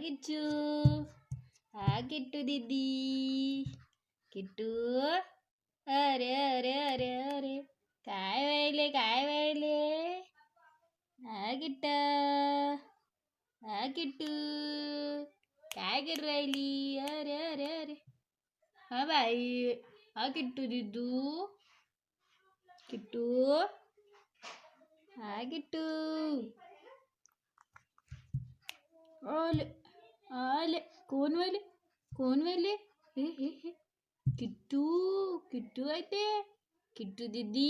किट्टू किट्टू दीदी किट्टू अरे अरे अरे अरे काय व्हायले किट्ट किट्टू काय कर राहिली अरे अरे अरे हा बाई किट्टू दिदू किट्टू किट्टू आले आले कोण वाले हे किट्टू किट्टू आहे ते किट्टू दीदी